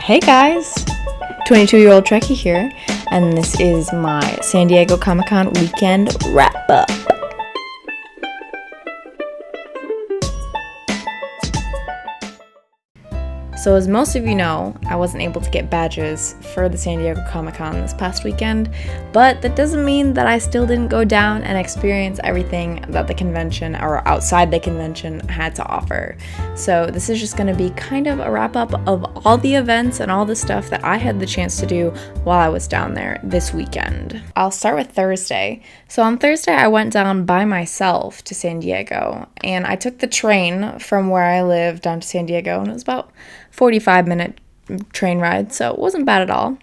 Hey guys, 22-year-old Trekkie here, and this is my San Diego Comic-Con weekend wrap-up. So as most of you know, I wasn't able to get badges for the San Diego Comic-Con this past weekend, but that doesn't mean that I still didn't go down and experience everything that the convention, or outside the convention, had to offer. So this is just going to be kind of a wrap-up of all the events and all the stuff that I had the chance to do while I was down there this weekend. I'll start with Thursday. So on Thursday, I went down by myself to San Diego, and I took the train from where I live down to San Diego, and it was about 45-minute train ride, so it wasn't bad at all.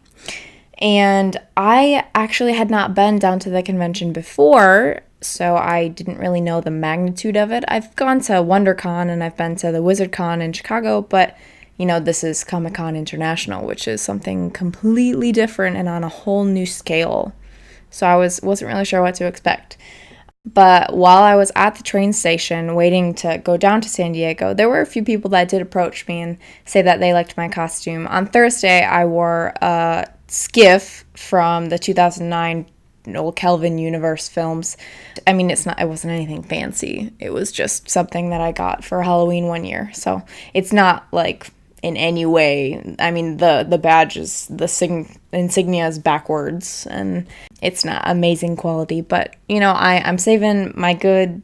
And I actually had not been down to the convention before, so I didn't really know the magnitude of it. I've gone to WonderCon and I've been to the WizardCon in Chicago, but you know, this is Comic-Con International, which is something completely different and on a whole new scale. So I wasn't really sure what to expect. But while I was at the train station waiting to go down to San Diego, there were a few people that did approach me and say that they liked my costume. On Thursday, I wore a skiff from the 2009 old Kelvin Universe films. I mean, it wasn't anything fancy. It was just something that I got for Halloween one year. So it's not like in any way, I mean, the badge is, the insignia is backwards, and it's not amazing quality, but, you know, I'm saving my good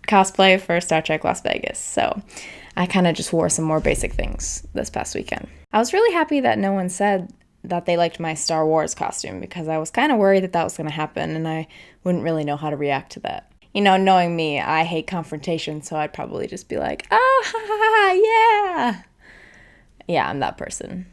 cosplay for Star Trek Las Vegas, so I kind of just wore some more basic things this past weekend. I was really happy that no one said that they liked my Star Wars costume, because I was kind of worried that was going to happen, and I wouldn't really know how to react to that. You know, knowing me, I hate confrontation, so I'd probably just be like, yeah! Yeah, I'm that person.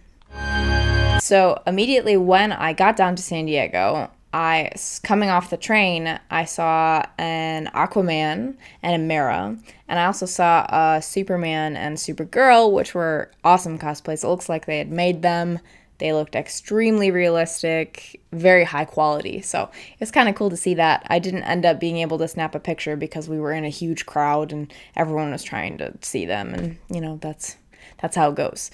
So immediately when I got down to San Diego, coming off the train, I saw an Aquaman and a Mera, and I also saw a Superman and Supergirl, which were awesome cosplays. It looks like they had made them. They looked extremely realistic, very high quality, so it's kind of cool to see that. I didn't end up being able to snap a picture because we were in a huge crowd and everyone was trying to see them, and you know, that's how it goes.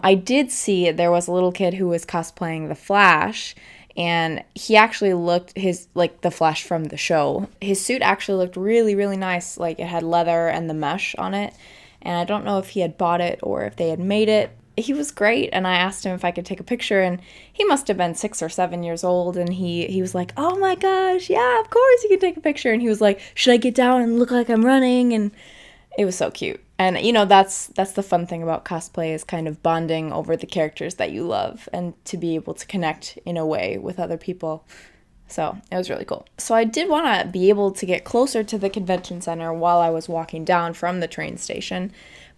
I did see there was a little kid who was cosplaying the Flash, and he actually looked the Flash from the show. His suit actually looked really, really nice. Like, it had leather and the mesh on it, and I don't know if he had bought it or if they had made it. He was great, and I asked him if I could take a picture, and he must have been 6 or 7 years old, and he was like, oh my gosh, yeah, of course you can take a picture, and he was like, should I get down and look like I'm running? And it was so cute. And, you know, that's the fun thing about cosplay, is kind of bonding over the characters that you love and to be able to connect in a way with other people. So it was really cool. So I did want to be able to get closer to the convention center while I was walking down from the train station.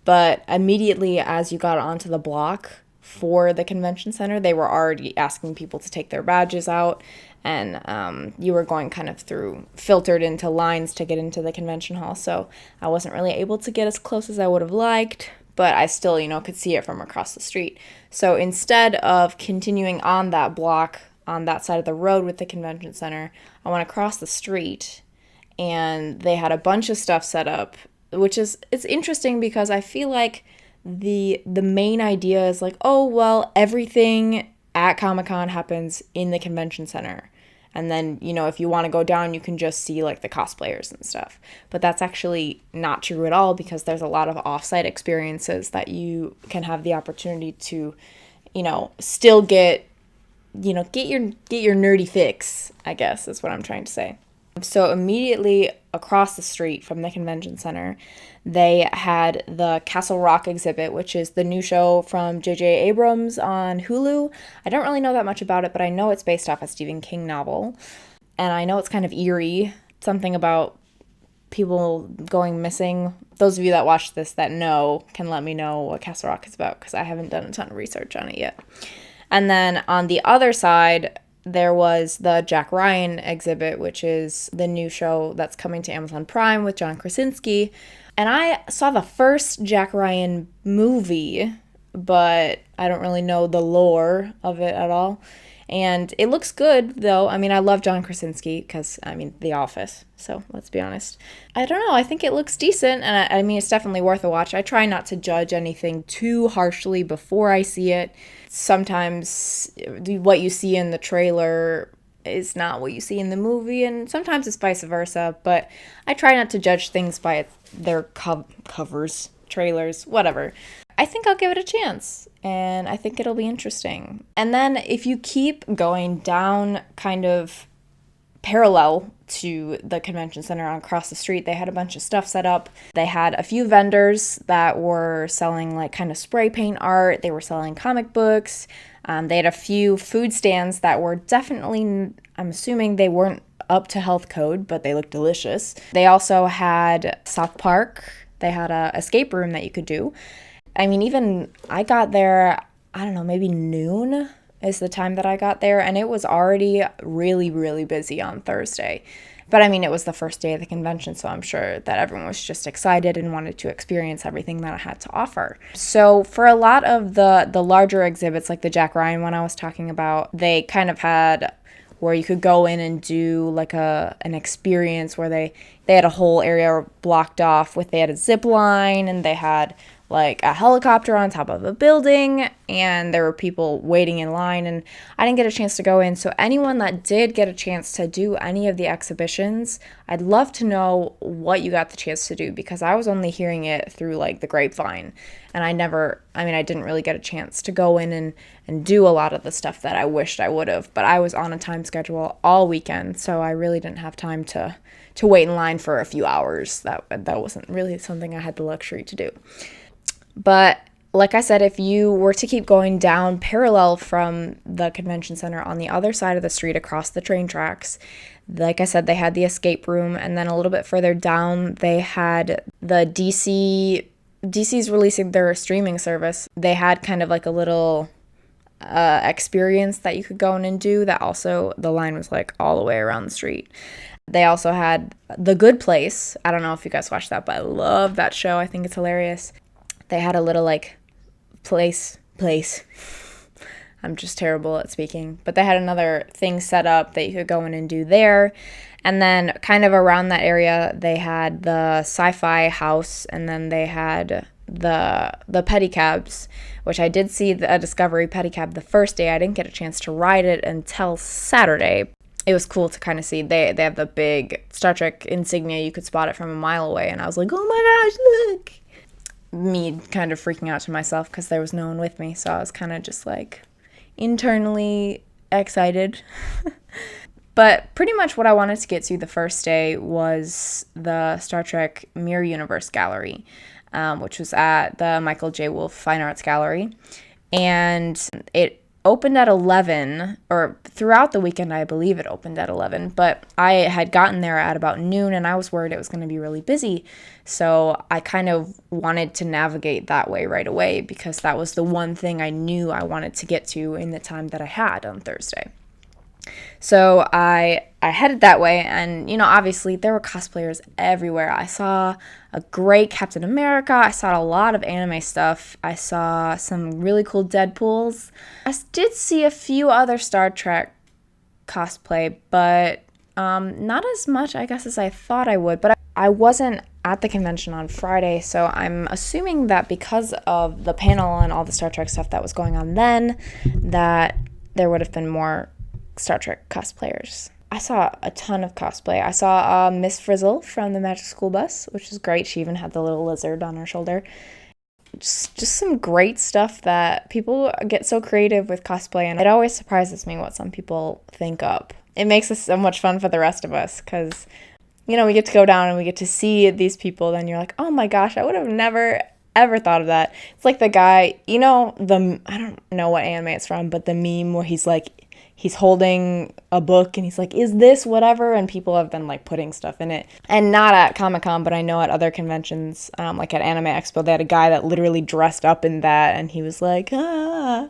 But immediately as you got onto the block for the convention center, they were already asking people to take their badges out. And you were going kind of filtered into lines to get into the convention hall. So I wasn't really able to get as close as I would have liked, but I still, you know, could see it from across the street. So instead of continuing on that block, on that side of the road with the convention center, I went across the street, and they had a bunch of stuff set up, it's interesting because I feel like the main idea is like, oh, well, everything at Comic-Con happens in the convention center. And then, you know, if you want to go down, you can just see, like, the cosplayers and stuff. But that's actually not true at all, because there's a lot of off-site experiences that you can have the opportunity to, you know, still get your nerdy fix, I guess, is what I'm trying to say. So immediately across the street from the convention center, they had the Castle Rock exhibit, which is the new show from J.J. Abrams on Hulu. I don't really know that much about it, but I know it's based off a Stephen King novel. And I know it's kind of eerie, something about people going missing. Those of you that watch this that know can let me know what Castle Rock is about, because I haven't done a ton of research on it yet. And then on the other side, there was the Jack Ryan exhibit, which is the new show that's coming to Amazon Prime with John Krasinski. And I saw the first Jack Ryan movie, but I don't really know the lore of it at all. And it looks good, though. I mean, I love John Krasinski because, I mean, The Office. So let's be honest. I don't know. I think it looks decent. And I mean, it's definitely worth a watch. I try not to judge anything too harshly before I see it. Sometimes what you see in the trailer is not what you see in the movie, and sometimes it's vice versa. But I try not to judge things by their covers, trailers, whatever. I think I'll give it a chance, and I think it'll be interesting. And then if you keep going down kind of parallel to the convention center across the street, they had a bunch of stuff set up. They had a few vendors that were selling like kind of spray paint art. They were selling comic books. They had a few food stands that were definitely, I'm assuming they weren't up to health code, but they looked delicious. They also had South Park. They had a escape room that you could do. I mean, even I got there, I don't know, maybe noon is the time that I got there, and it was already really, really busy on Thursday. But I mean, it was the first day of the convention, so I'm sure that everyone was just excited and wanted to experience everything that I had to offer. So for a lot of the larger exhibits, like the Jack Ryan one I was talking about, they kind of had where you could go in and do like an experience where they had a whole area blocked off with, they had a zip line, and they had like a helicopter on top of a building, and there were people waiting in line, and I didn't get a chance to go in. So anyone that did get a chance to do any of the exhibitions, I'd love to know what you got the chance to do, because I was only hearing it through like the grapevine, and I didn't really get a chance to go in and do a lot of the stuff that I wished I would have. But I was on a time schedule all weekend, so I really didn't have time to wait in line for a few hours. That wasn't really something I had the luxury to do. But like I said, if you were to keep going down parallel from the convention center on the other side of the street across the train tracks, like I said, they had the escape room, and then a little bit further down, they had the DC's releasing their streaming service. They had kind of like a little experience that you could go in and do that also, the line was like all the way around the street. They also had The Good Place. I don't know if you guys watched that, but I love that show. I think it's hilarious. They had a little like place. I'm just terrible at speaking. But they had another thing set up that you could go in and do there. And then kind of around that area, they had the sci-fi house, and then they had the pedicabs, which I did see a Discovery pedicab the first day. I didn't get a chance to ride it until Saturday. It was cool to kind of see. They have the big Star Trek insignia. You could spot it from a mile away, and I was like, oh my gosh, look! Me kind of freaking out to myself because there was no one with me, so I was kind of just like internally excited. But pretty much what I wanted to get to the first day was the Star Trek Mirror Universe Gallery, which was at the Michael J. Wolff Fine Arts Gallery, and it opened at 11, or throughout the weekend I believe it opened at 11, but I had gotten there at about noon, and I was worried it was going to be really busy, so I kind of wanted to navigate that way right away, because that was the one thing I knew I wanted to get to in the time that I had on Thursday. So I headed that way, and, you know, obviously there were cosplayers everywhere. I saw a great Captain America. I saw a lot of anime stuff. I saw some really cool Deadpools. I did see a few other Star Trek cosplay, but not as much, I guess, as I thought I would. But I wasn't at the convention on Friday, so I'm assuming that because of the panel and all the Star Trek stuff that was going on then, that there would have been more Star Trek cosplayers. I saw a ton of cosplay. I saw Miss Frizzle from the Magic School Bus, which is great. She even had the little lizard on her shoulder. Just some great stuff that people get so creative with cosplay, and it always surprises me what some people think up. It makes it so much fun for the rest of us, because, you know, we get to go down and we get to see these people, then you're like, oh my gosh, I would have never ever thought of that. It's like the guy, you know, I don't know what anime it's from, but the meme where he's holding a book and he's like, is this whatever? And people have been like putting stuff in it. And not at Comic-Con, but I know at other conventions, like at Anime Expo, they had a guy that literally dressed up in that, and he was like, ah.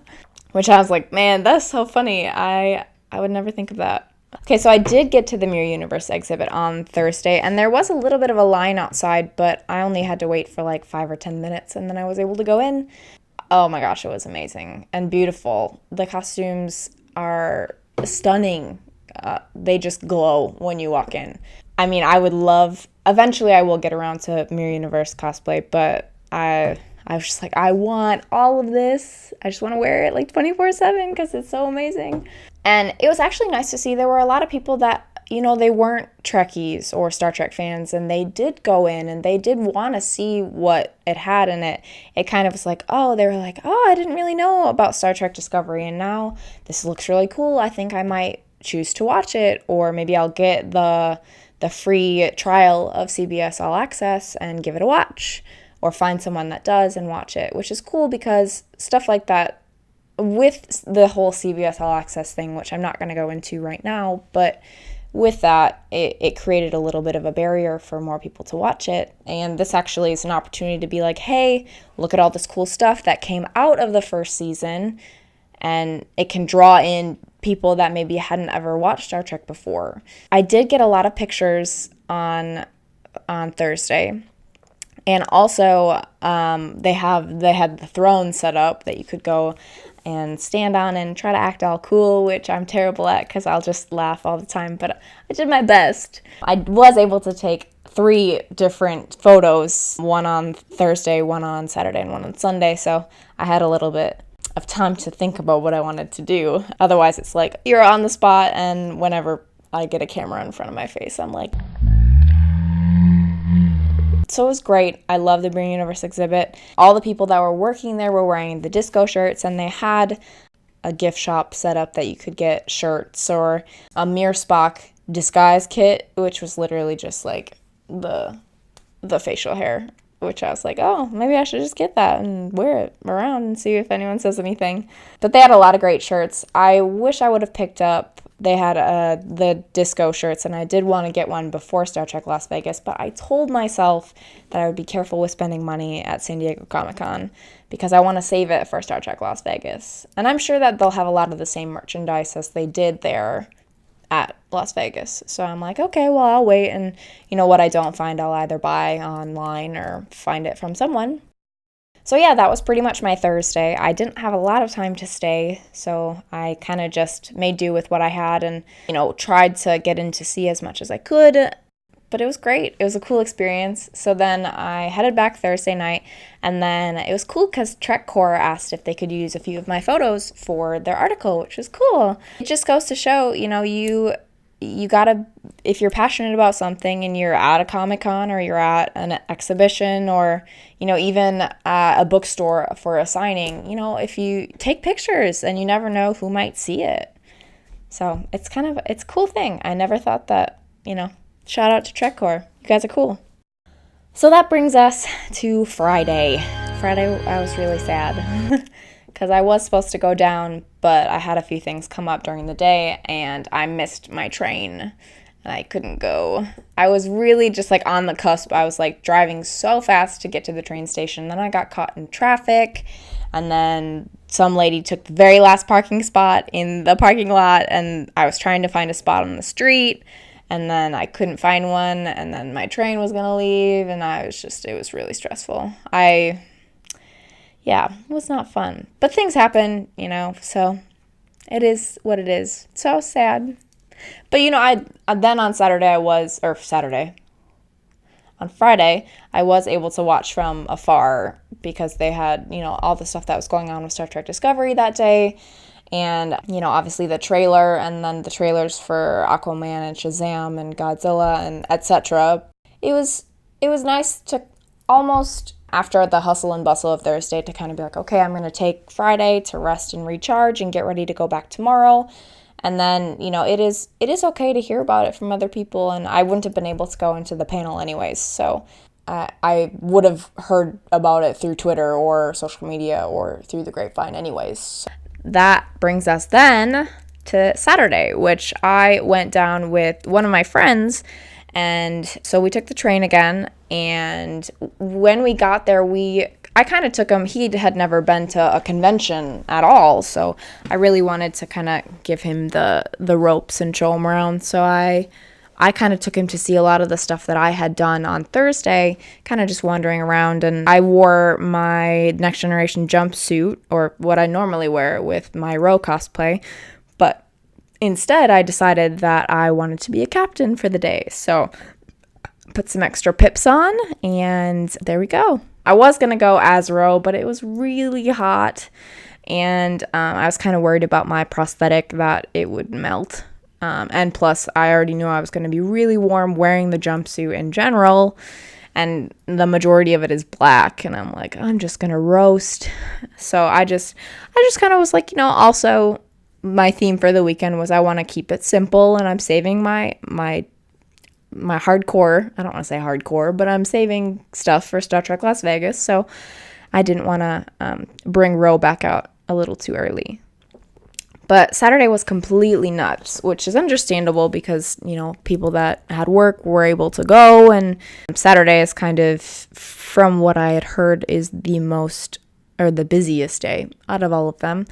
Which I was like, man, that's so funny. I would never think of that. Okay, so I did get to the Mirror Universe exhibit on Thursday, and there was a little bit of a line outside, but I only had to wait for like 5 or 10 minutes, and then I was able to go in. Oh my gosh, it was amazing and beautiful. The costumes, are stunning. They just glow when you walk in. I mean, I would love, eventually I will get around to Mirror Universe cosplay, but I was just like, I want all of this. I just want to wear it like 24/7 because it's so amazing. And it was actually nice to see there were a lot of people that, they weren't Trekkies or Star Trek fans, and they did go in and they did want to see what it had in it. It kind of was like, they were like, I didn't really know about Star Trek Discovery, and now this looks really cool. I think I might choose to watch it, or maybe I'll get the free trial of CBS All Access and give it a watch, or find someone that does and watch it, which is cool because stuff like that with the whole CBS All Access thing, which I'm not going to go into right now, but with that, it created a little bit of a barrier for more people to watch it. And this actually is an opportunity to be like, hey, look at all this cool stuff that came out of the first season, and it can draw in people that maybe hadn't ever watched Star Trek before. I did get a lot of pictures on Thursday. And also, they had the throne set up that you could go and stand on and try to act all cool, which I'm terrible at because I'll just laugh all the time, but I did my best. I was able to take 3 different photos, one on Thursday, one on Saturday, and one on Sunday, so I had a little bit of time to think about what I wanted to do. Otherwise, it's like, you're on the spot, and whenever I get a camera in front of my face, I'm like... So it was great. I love the Mirror Universe exhibit. All the people that were working there were wearing the disco shirts, and they had a gift shop set up that you could get shirts or a Mirror Spock disguise kit, which was literally just like the facial hair, which I was like, maybe I should just get that and wear it around and see if anyone says anything. But they had a lot of great shirts. I wish I would have picked up, they had the disco shirts, and I did want to get one before Star Trek Las Vegas, but I told myself that I would be careful with spending money at San Diego Comic-Con because I want to save it for Star Trek Las Vegas. And I'm sure that they'll have a lot of the same merchandise as they did there at Las Vegas. So I'm like, okay, well, I'll wait, and what I don't find, I'll either buy online or find it from someone. So yeah, that was pretty much my Thursday. I didn't have a lot of time to stay, so I kind of just made do with what I had and, tried to get in to see as much as I could. But it was great. It was a cool experience. So then I headed back Thursday night, and then it was cool because TrekCore asked if they could use a few of my photos for their article, which was cool. It just goes to show, you gotta, if you're passionate about something and you're at a Comic-Con or you're at an exhibition or, even a bookstore for a signing, if you take pictures, and you never know who might see it. So it's a cool thing. I never thought that, shout out to TrekCore. You guys are cool. So that brings us to Friday. Friday, I was really sad because I was supposed to go down, but I had a few things come up during the day, and I missed my train, and I couldn't go. I was really just on the cusp. I was driving so fast to get to the train station. Then I got caught in traffic, and then some lady took the very last parking spot in the parking lot, and I was trying to find a spot on the street, and then I couldn't find one, and then my train was going to leave, and it was really stressful. Yeah, it was not fun. But things happen, so it is what it is. So sad. But, then on on Friday, I was able to watch from afar because they had, all the stuff that was going on with Star Trek Discovery that day. And, obviously the trailer, and then the trailers for Aquaman and Shazam and Godzilla and etc. It was nice to almost, after the hustle and bustle of Thursday, to kind of be like, okay, I'm going to take Friday to rest and recharge and get ready to go back tomorrow. And then, it is okay to hear about it from other people, and I wouldn't have been able to go into the panel anyways, so I would have heard about it through Twitter or social media or through the grapevine anyways. So that brings us then to Saturday, which I went down with one of my friends. And so we took the train again, and when we got there, I kind of took him, he had never been to a convention at all, so I really wanted to kind of give him the ropes and show him around, so I kind of took him to see a lot of the stuff that I had done on Thursday, kind of just wandering around, and I wore my Next Generation jumpsuit, or what I normally wear with my Ro cosplay, but instead, I decided that I wanted to be a captain for the day. So put some extra pips on, and there we go. I was going to go as row, but it was really hot, and I was kind of worried about my prosthetic that it would melt. And plus, I already knew I was going to be really warm wearing the jumpsuit in general, and the majority of it is black, and I'm like, I'm just going to roast. So I just kind of was like, you know, also my theme for the weekend was I want to keep it simple, and I'm saving my hardcore, I don't want to say hardcore, but I'm saving stuff for Star Trek Las Vegas, so I didn't want to bring row back out a little too early. But Saturday was completely nuts, which is understandable because, you know, people that had work were able to go, and Saturday is kind of, from what I had heard, is the most, or the busiest day out of all of them.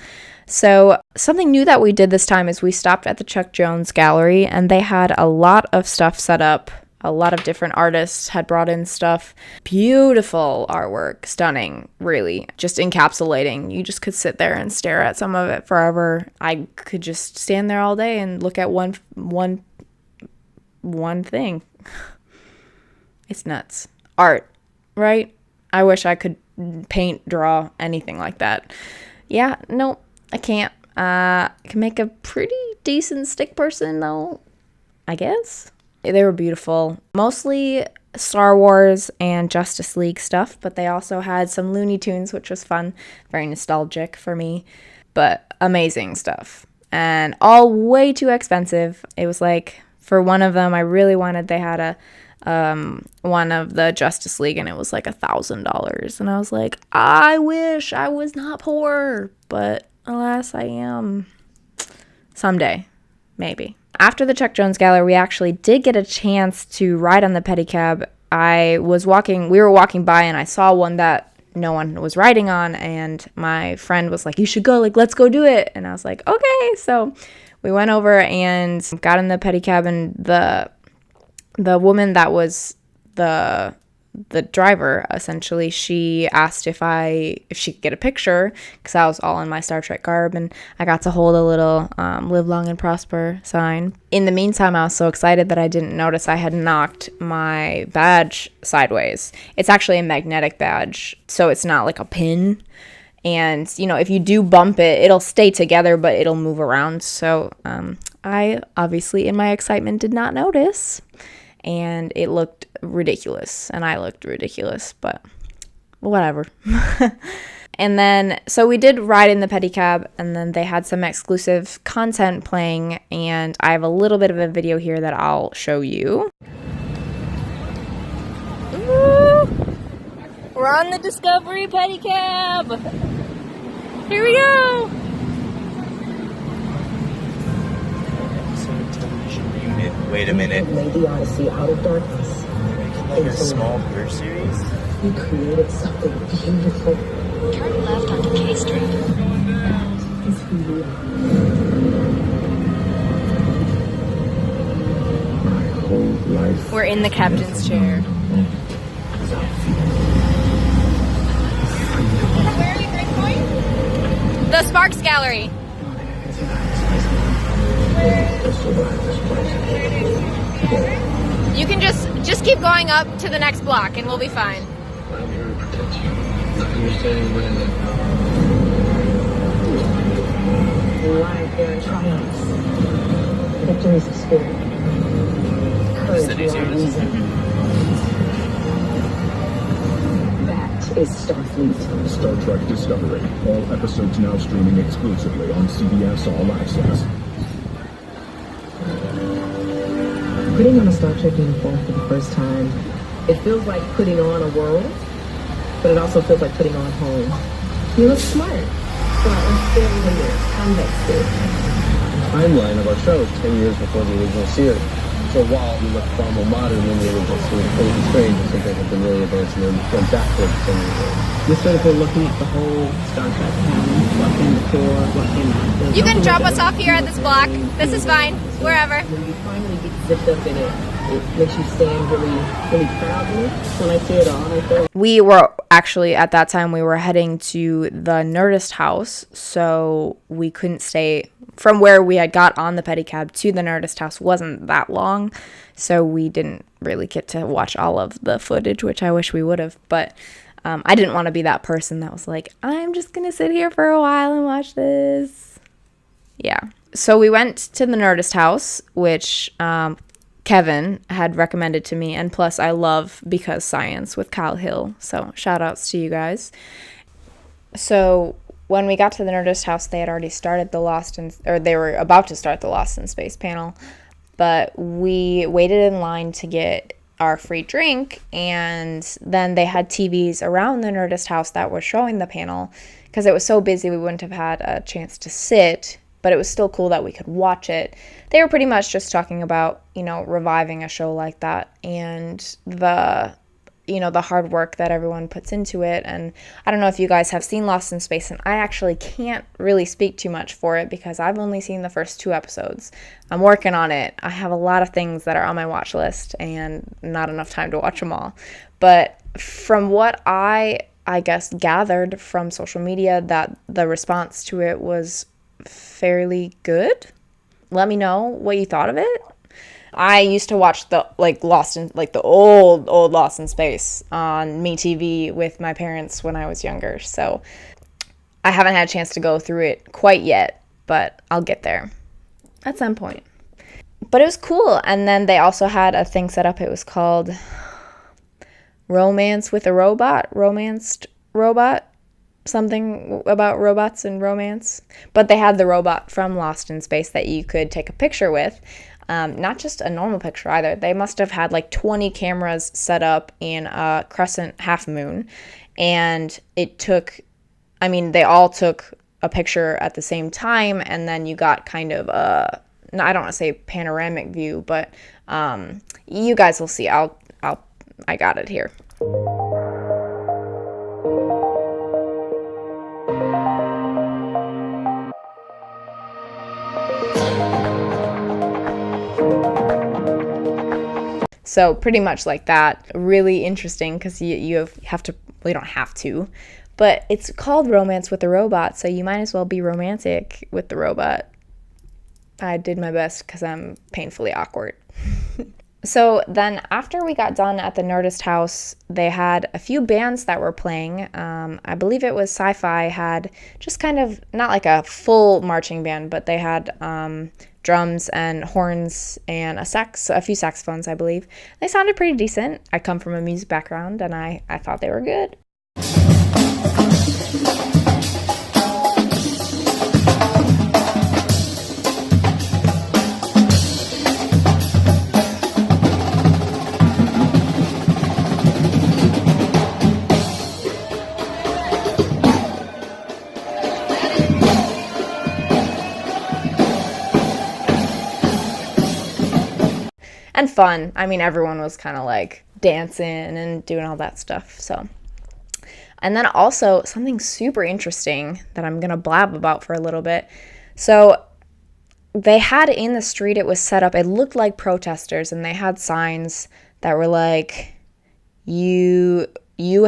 So something new that we did this time is we stopped at the Chuck Jones Gallery, and they had a lot of stuff set up. A lot of different artists had brought in stuff. Beautiful artwork, stunning, really. Just encapsulating. You just could sit there and stare at some of it forever. I could just stand there all day and look at one thing. It's nuts. Art, right? I wish I could paint, draw, anything like that. Yeah, no, I can't. I can make a pretty decent stick person, though, I guess. They were beautiful. Mostly Star Wars and Justice League stuff, but they also had some Looney Tunes, which was fun. Very nostalgic for me, but amazing stuff. And all way too expensive. It was like, for one of them, I really wanted, they had a one of the Justice League, and it was like $1,000. And I was like, I wish I was not poor, but alas, I am. Someday, maybe. After the Chuck Jones Gallery, we actually did get a chance to ride on the pedicab. We were walking by, and I saw one that no one was riding on, and my friend was like, you should go, like, let's go do it. And I was like, okay. So we went over and got in the pedicab, and the woman that was the driver, essentially, she asked if she could get a picture, because I was all in my Star Trek garb, and I got to hold a little live long and prosper sign. In the meantime, I was so excited that I didn't notice I had knocked my badge sideways. It's actually a magnetic badge, so it's not like a pin. And, you know, if you do bump it, it'll stay together, but it'll move around. So I obviously, in my excitement, did not notice. And it looked ridiculous, and I looked ridiculous, but whatever. And then, so we did ride in the pedicab, and then they had some exclusive content playing, and I have a little bit of a video here that I'll show you. Ooh, we're on the Discovery pedicab. Here we go. Wait a minute. Made the Odyssey out of darkness. Like a small beer series? We created something beautiful. Turn left onto K Street. It's who we are. My whole life. We're in the captain's chair. Where are you going? The Sparks Gallery. You can just keep going up to the next block, and we'll be fine. I'm here to protect you. You're standing with me. We ride there in triumph. Victory is the spirit. Courage is our reason. That is Starfleet. Star Trek Discovery. All episodes now streaming exclusively on CBS All Access. Putting on a Star Trek uniform for the first time, it feels like putting on a world, but it also feels like putting on home. You look smart. Let's stay in here. Convexed. Timeline of our show is 10 years before the original series. So while we look far more modern than the original series, it's strange to think they have been really advanced and then went backwards 10 years. You're sort of looking at the whole Star Trek canon, what came before, what came after. You can drop us off here at this block. This is fine. Wherever. When you finally get zipped up in it, it makes you stand really, really proudly. When I see it all, I feel like We were actually, at that time, we were heading to the Nerdist house, so we couldn't stay from where we had got on the pedicab to the Nerdist house wasn't that long, so we didn't really get to watch all of the footage, which I wish we would have, but I didn't want to be that person that was like, I'm just gonna sit here for a while and watch this. Yeah. So we went to the Nerdist house, which Kevin had recommended to me, and plus I love Because Science with Kyle Hill, so shout outs to you guys. So when we got to the Nerdist house, they had already started they were about to start the Lost in Space panel, but we waited in line to get our free drink, and then they had TVs around the Nerdist house that were showing the panel. Because it was so busy, we wouldn't have had a chance to sit, but it was still cool that we could watch it. They were pretty much just talking about, reviving a show like that and the hard work that everyone puts into it. And I don't know if you guys have seen Lost in Space, and I actually can't really speak too much for it because I've only seen the first 2 episodes. I'm working on it. I have a lot of things that are on my watch list and not enough time to watch them all. But from what I guess gathered from social media, that the response to it was fairly good. Let me know what you thought of it. I used to watch the old Lost in Space on MeTV with my parents when I was younger, so I haven't had a chance to go through it quite yet, but I'll get there at some point. But it was cool. And then they also had a thing set up. It was called Romance with a Robot, Romanced Robot, something about robots and romance. But they had the robot from Lost in Space that you could take a picture with. Not just a normal picture either. They must have had like 20 cameras set up in a crescent half moon. And they all took a picture at the same time. And then you got kind of I don't want to say panoramic view, but you guys will see. I got it here. So pretty much like that. Really interesting because you have to, well, you don't have to, but it's called Romance with a Robot, so you might as well be romantic with the robot. I did my best because I'm painfully awkward. So then after we got done at the Nerdist house, they had a few bands that were playing. I believe it was Sci-Fi had just kind of, not like a full marching band, but they had drums and horns and a few saxophones, I believe. They sounded pretty decent. I come from a music background, and I thought they were good. And fun. I mean, everyone was kind of like dancing and doing all that stuff. So, and then also something super interesting that I'm going to blab about for a little bit. So they had in the street, it was set up, it looked like protesters, and they had signs that were like, you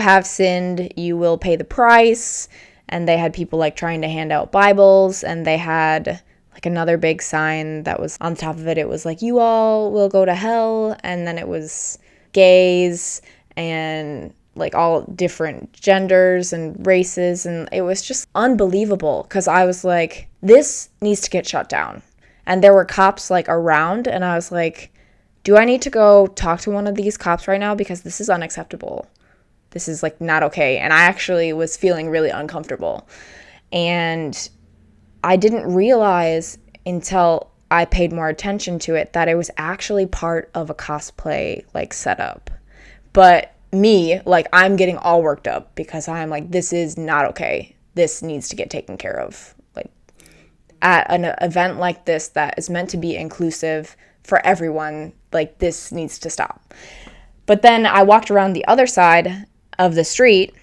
have sinned, you will pay the price. And they had people like trying to hand out Bibles, and they had like another big sign that was on top of it. It was like, you all will go to hell. And then it was gays and like all different genders and races. And it was just unbelievable because I was like, this needs to get shut down. And there were cops like around, and I was like, do I need to go talk to one of these cops right now? Because this is unacceptable. This is like not okay. And I actually was feeling really uncomfortable. And I didn't realize until I paid more attention to it that it was actually part of a cosplay like setup. But me, like, I'm getting all worked up because I'm like, this is not okay. This needs to get taken care of. Like, at an event like this that is meant to be inclusive for everyone, like, this needs to stop. But then I walked around the other side of the street,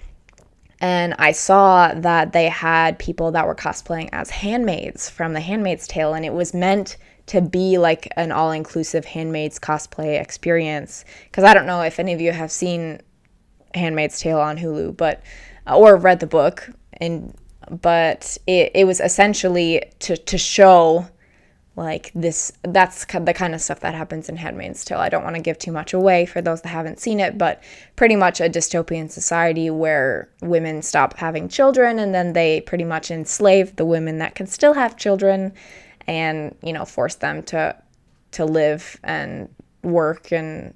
And I saw that they had people that were cosplaying as handmaids from The Handmaid's Tale, and it was meant to be like an all-inclusive Handmaid's cosplay experience. Because I don't know if any of you have seen Handmaid's Tale on Hulu, or read the book, but it was essentially to show like this. That's the kind of stuff that happens in Handmaid's Tale. I don't want to give too much away for those that haven't seen it, but pretty much a dystopian society where women stop having children, and then they pretty much enslave the women that can still have children, and force them to live and work and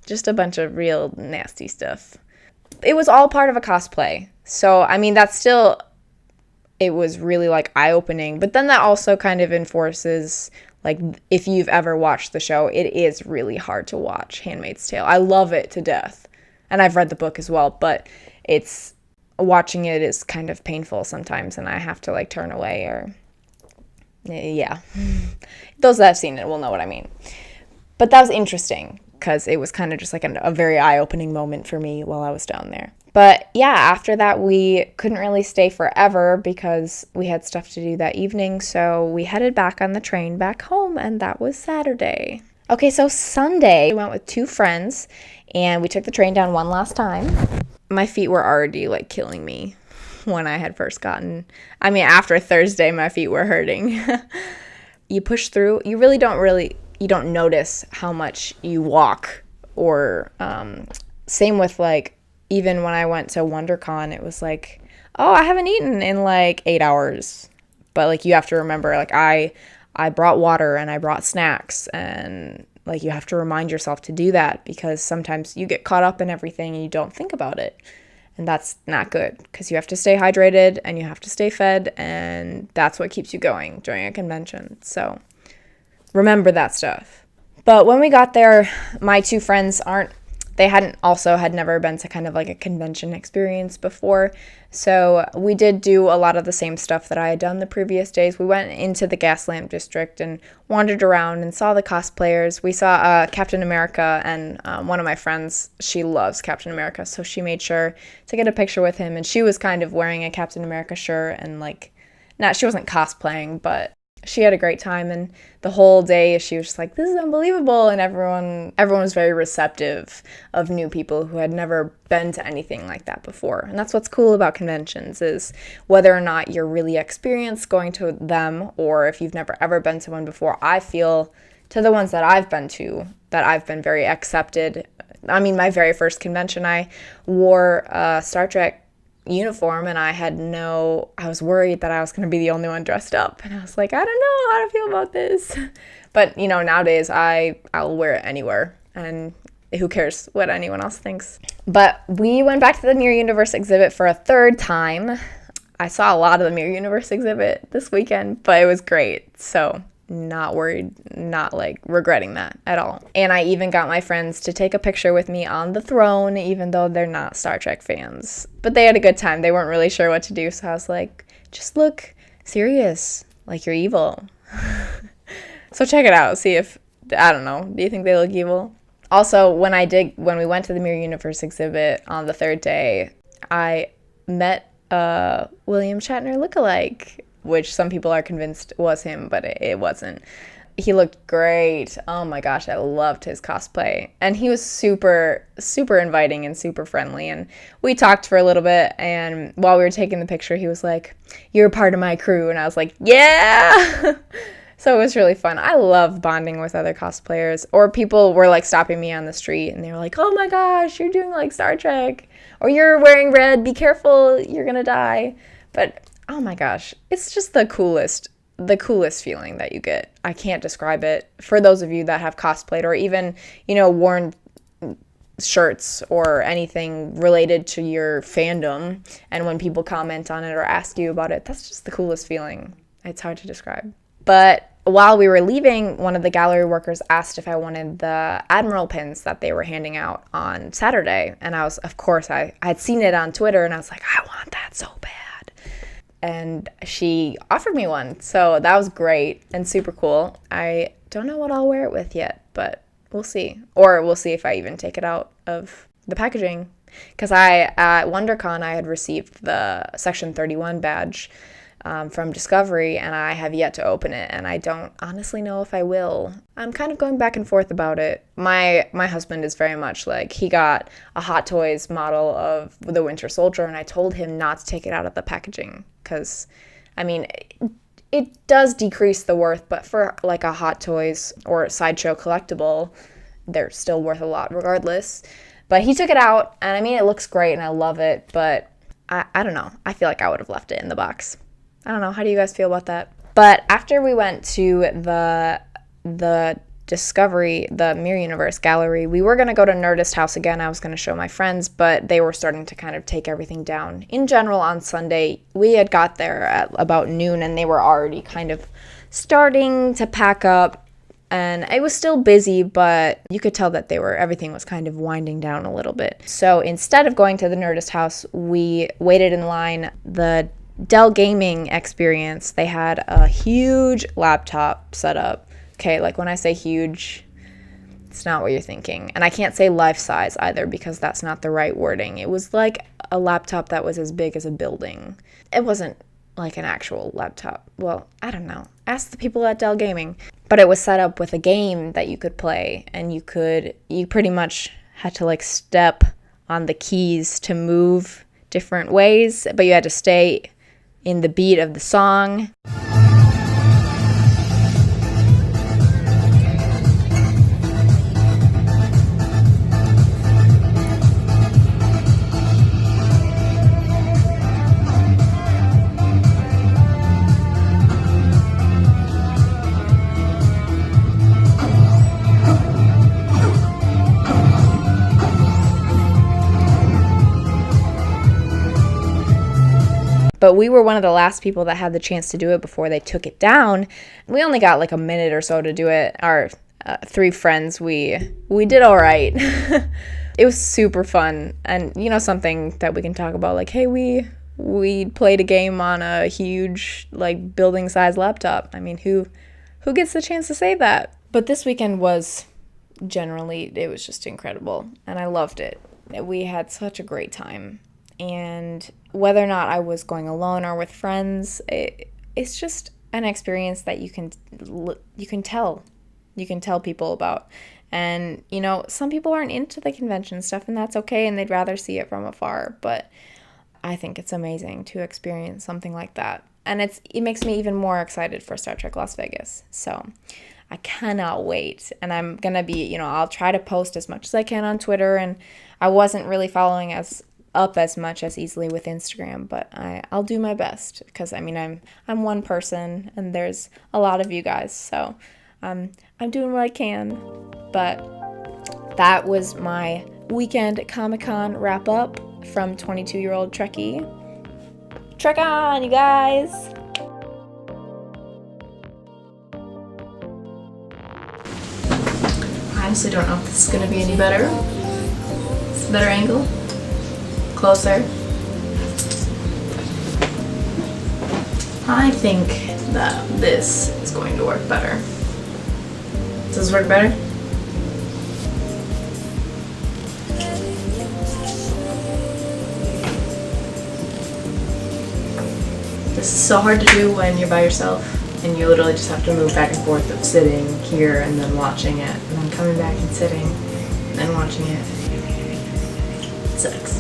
just a bunch of real nasty stuff. It was all part of a cosplay, so I mean it was really like eye-opening, but then that also kind of enforces, like, if you've ever watched the show, it is really hard to watch Handmaid's Tale. I love it to death, and I've read the book as well, but watching it is kind of painful sometimes, and I have to like turn away, or those that have seen it will know what I mean. But that was interesting because it was kind of just like a very eye-opening moment for me while I was down there. But yeah, after that, we couldn't really stay forever because we had stuff to do that evening. So we headed back on the train back home, and that was Saturday. Okay, so Sunday, we went with 2 friends, and we took the train down one last time. My feet were already like killing me when I had first after Thursday, my feet were hurting. You push through, you don't notice how much you walk, or same with like, even when I went to WonderCon, it was like, oh, I haven't eaten in like 8 hours. But like, you have to remember, like, I brought water and I brought snacks, and like, you have to remind yourself to do that because sometimes you get caught up in everything and you don't think about it. And that's not good because you have to stay hydrated and you have to stay fed, and that's what keeps you going during a convention. So remember that stuff. But when we got there, my 2 friends had never been to kind of like a convention experience before. So we did do a lot of the same stuff that I had done the previous days. We went into the Gaslamp District and wandered around and saw the cosplayers. We saw Captain America, and one of my friends, she loves Captain America, so she made sure to get a picture with him, and she was kind of wearing a Captain America shirt, and like, she wasn't cosplaying, but she had a great time, and the whole day she was just like, this is unbelievable, and everyone was very receptive of new people who had never been to anything like that before. And that's what's cool about conventions, is whether or not you're really experienced going to them, or if you've never ever been to one before, I feel to the ones that I've been to that I've been very accepted. I mean, my very first convention, I wore a Star Trek uniform, and I was worried that I was going to be the only one dressed up, and I was like, I don't know how to feel about this. But nowadays I'll wear it anywhere, and who cares what anyone else thinks. But we went back to the Mirror Universe exhibit for a 3rd time. I saw a lot of the Mirror Universe exhibit this weekend, but it was great, so not worried, not like regretting that at all. And I even got my friends to take a picture with me on the throne, even though they're not Star Trek fans. But they had a good time. They weren't really sure what to do, so I was like, just look serious, like you're evil. So check it out, see if, I don't know, do you think they look evil? Also, when we went to the Mirror Universe exhibit on the 3rd day, I met a William Shatner lookalike, which some people are convinced was him, but it wasn't. He looked great. Oh my gosh, I loved his cosplay. And he was super, super inviting and super friendly. And we talked for a little bit, and while we were taking the picture, he was like, you're part of my crew. And I was like, yeah! So it was really fun. I love bonding with other cosplayers. Or people were like stopping me on the street, and they were like, oh my gosh, you're doing like Star Trek. Or you're wearing red, be careful, you're gonna die. But oh my gosh, it's just the coolest feeling that you get. I can't describe it. For those of you that have cosplayed, or even, worn shirts or anything related to your fandom, and when people comment on it or ask you about it, that's just the coolest feeling. It's hard to describe. But while we were leaving, one of the gallery workers asked if I wanted the Admiral pins that they were handing out on Saturday. And I had seen it on Twitter, and I was like, I want that so bad. And she offered me one, so that was great and super cool. I don't know what I'll wear it with yet, but we'll see. Or we'll see if I even take it out of the packaging. Because at WonderCon, I had received the Section 31 badge from Discovery, and I have yet to open it, and I don't honestly know if I will. I'm kind of going back and forth about it. My husband is very much like, he got a Hot Toys model of the Winter Soldier, and I told him not to take it out of the packaging, because, I mean, it does decrease the worth, but for like a Hot Toys or Sideshow collectible, they're still worth a lot regardless. But he took it out, and I mean, it looks great, and I love it, but I don't know. I feel like I would have left it in the box. I don't know. How do you guys feel about that? But after we went to the Discovery, the Mirror Universe gallery, we were going to go to Nerdist House again. I was going to show my friends, but they were starting to kind of take everything down. In general, on Sunday, we had got there at about noon, and they were already kind of starting to pack up. And it was still busy, but you could tell that everything was kind of winding down a little bit. So instead of going to the Nerdist House, we waited in line. The Dell Gaming Experience, they had a huge laptop set up. Okay, like when I say huge, it's not what you're thinking. And I can't say life size either, because that's not the right wording. It was like a laptop that was as big as a building. It wasn't like an actual laptop. Well, I don't know. Ask the people at Dell Gaming. But it was set up with a game that you could play, and you pretty much had to like step on the keys to move different ways, but you had to stay in the beat of the song. But we were one of the last people that had the chance to do it before they took it down. We only got like a minute or so to do it. Our 3 friends, we did all right. It was super fun. And, you know, something that we can talk about, like, hey, we played a game on a huge, like, building-sized laptop. I mean, who gets the chance to say that? But this weekend was generally, it was just incredible. And I loved it. We had such a great time. And whether or not I was going alone or with friends, it's just an experience that you can tell people about. And, you know, some people aren't into the convention stuff, and that's okay, and they'd rather see it from afar. But I think it's amazing to experience something like that. And it makes me even more excited for Star Trek Las Vegas. So I cannot wait. And I'm going to be, you know, I'll try to post as much as I can on Twitter. And I wasn't really following as much as easily with Instagram, but I'll do my best, because I mean I'm one person and there's a lot of you guys, so I'm doing what I can. But that was my weekend Comic-Con wrap up from 22-year-old Trekkie. Trek on, you guys! I honestly don't know if this is going to be any better. It's a better angle. Closer. I think that this is going to work better. Does this work better? This is so hard to do when you're by yourself, and you literally just have to move back and forth of sitting here and then watching it, and then coming back and sitting and then watching it. It sucks.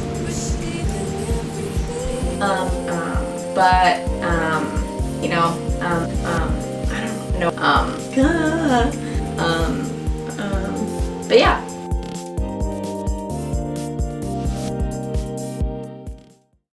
You know, I don't know, but yeah,